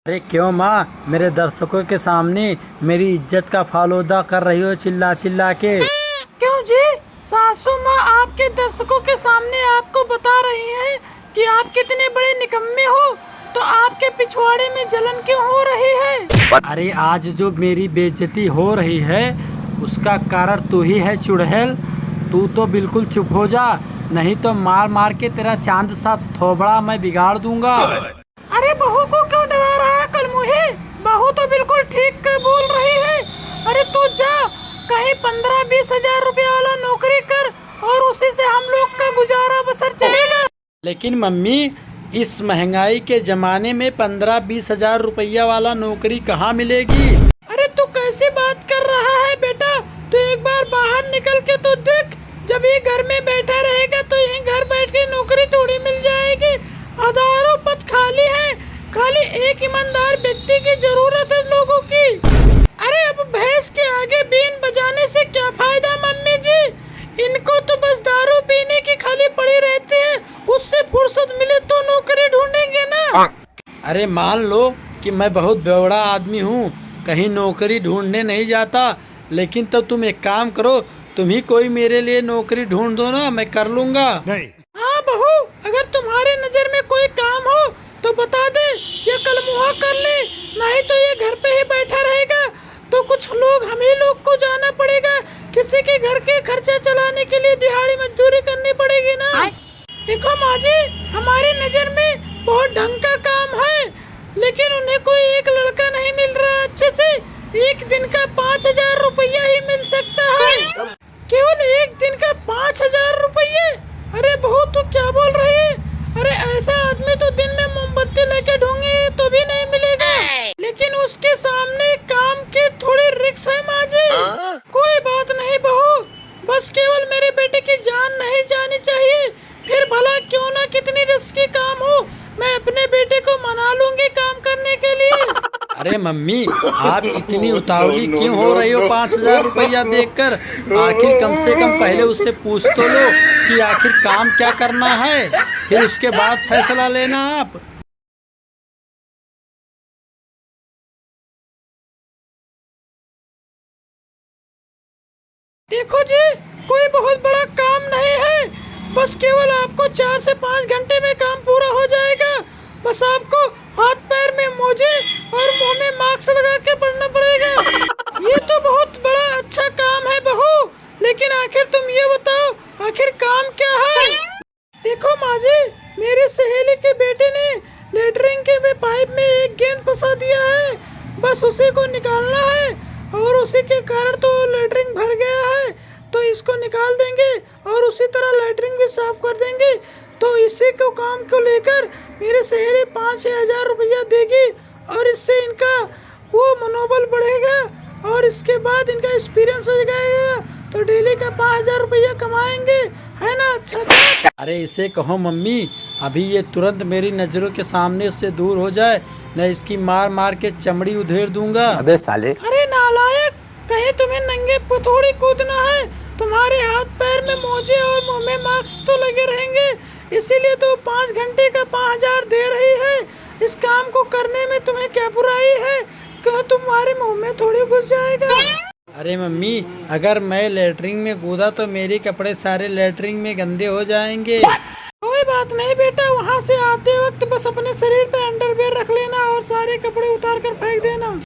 अरे क्यों माँ, मेरे दर्शकों के सामने मेरी इज्जत का फालूदा कर रही हो चिल्ला चिल्ला के। क्यों जी? सासू माँ आपके दर्शकों के सामने आपको बता रही हैं कि आप कितने बड़े निकम्मे हो, तो आपके पिछवाड़े में जलन क्यों हो रही है? अरे आज जो मेरी बेइज्जती हो रही है उसका कारण तू ही है चुड़ैल। तू तो बिल्कुल चुप हो जा, नहीं तो मार मार के तेरा चांद सा थोबड़ा मैं बिगाड़ दूंगा। अरे बहू को क्यों डरा रहा है कलमुही? बहू तो बिल्कुल ठीक बोल रही है। अरे तू जा, कहीं 15-20 हजार रुपया वाला नौकरी कर और उसी से हम लोग का गुजारा बसर चलेगा। लेकिन मम्मी, इस महंगाई के जमाने में 15-20 हजार रुपया वाला नौकरी कहाँ मिलेगी? अरे तू कैसी बात कर रहा है बेटा? तू एक बार बाहर निकल के तो देख। जब ये घर में बैठा रहेगा तो यहीं घर बैठ के नौकरी थोड़ी मिल जाएगी। हजारों पद खाली हैं, खाली एक ईमानदार व्यक्ति की जरूरत है लोगों की। अरे अब भैंस के आगे बीन बजाने से क्या फायदा मम्मी जी? इनको तो बस दारू पीने की खाली पड़ी रहती है, उससे फुर्सत मिले तो नौकरी ढूंढेंगे ना। अरे मान लो कि मैं बहुत बेवड़ा आदमी हूँ, कहीं नौकरी ढूंढने नहीं जाता, लेकिन तब तुम एक काम करो, तुम ही कोई मेरे लिए नौकरी ढूंढ दो ना, मैं कर लूँगा। हाँ बहू, अगर तुम्हारे नजर में कोई काम हो तो बता दे, या कल मुहा कर ले। नहीं तो ये घर पे ही बैठा रहेगा तो कुछ लोग हम ही लोग को जाना पड़ेगा, किसी के घर के खर्चा चलाने के लिए दिहाड़ी मजदूरी करनी पड़ेगी ना। देखो माँ जी, हमारी नजर में बहुत ढंग का काम है, लेकिन उन्हें कोई एक लड़का नहीं मिल रहा अच्छे से। एक दिन का 5,000 रुपया ही मिल सकता है, केवल एक दिन का 5,000 रुपये। अरे बहू तू क्या बोल रही है? अरे ऐसा आदमी तो दिन में मोमबत्ती लेके ढूंढे तो भी नहीं मिलेगा, लेकिन उसके सामने काम की थोड़ी रिक्स है माँ जी। कोई बात नहीं बहू, बस केवल मेरे बेटे की जान नहीं जानी चाहिए, फिर भला क्यों ना कितनी रिस्की काम हो, मैं अपने बेटे को मना लूंगी काम करने के लिए। अरे मम्मी, आप इतनी उतावली क्यों हो रही हो 5,000 रुपया देखकर? आखिर कम से कम पहले उससे पूछ तो लो कि आखिर काम क्या करना है, फिर उसके बाद फैसला लेना आप। देखो जी, कोई बहुत बड़ा काम नहीं है, बस केवल आपको 4 से 5 घंटे में काम पूरा हो जाएगा। बस आपको हाथ पैर में मोजे और मुंह में मास्क लगा के पढ़ना पड़ेगा। ये तो बहुत बड़ा अच्छा काम है बहू, लेकिन आखिर तुम ये बताओ, आखिर काम क्या है? देखो माँ जी, मेरी सहेली के बेटे ने लेटरिन के में पाइप में एक गेंद फंसा दिया है, बस उसी को निकालना है, और उसी के कारण तो लेटरिन भर गया है, तो इसको निकाल देंगे और उसी तरह लेटरिन भी साफ कर देंगे। तो इसी को काम को लेकर मेरे सहेली 5,000 रुपया देगी, और इससे इनका वो मनोबल बढ़ेगा और इसके बाद इनका एक्सपीरियंस हो जाएगा, तो डेली का 5,000 रुपया कमाएंगे, है ना? अच्छा। अरे इसे कहो मम्मी, अभी ये तुरंत मेरी नज़रों के सामने से दूर हो जाए, मैं इसकी मार मार के चमड़ी उधेड़ दूंगा। अबे साले। अरे नालायक, कहीं तुम्हें नंगे थोड़ी कूदना है? तुम्हारे हाथ पैर में मोजे और मुंह में मास्क तो लगे रहेंगे, इसीलिए तो 5 घंटे का 5,000 दे रही है। इस काम को करने में तुम्हें क्या बुराई है? क्यों तुम्हारे मुंह में थोड़ी घुस जाएगा? अरे मम्मी, अगर मैं लेटरिन में कूदा तो मेरे कपड़े सारे लेटरिन में गंदे हो जाएंगे। कोई बात नहीं बेटा, वहाँ से आते वक्त बस अपने शरीर पे अंडरवियर रख लेना और सारे कपड़े उतार कर फेंक देना।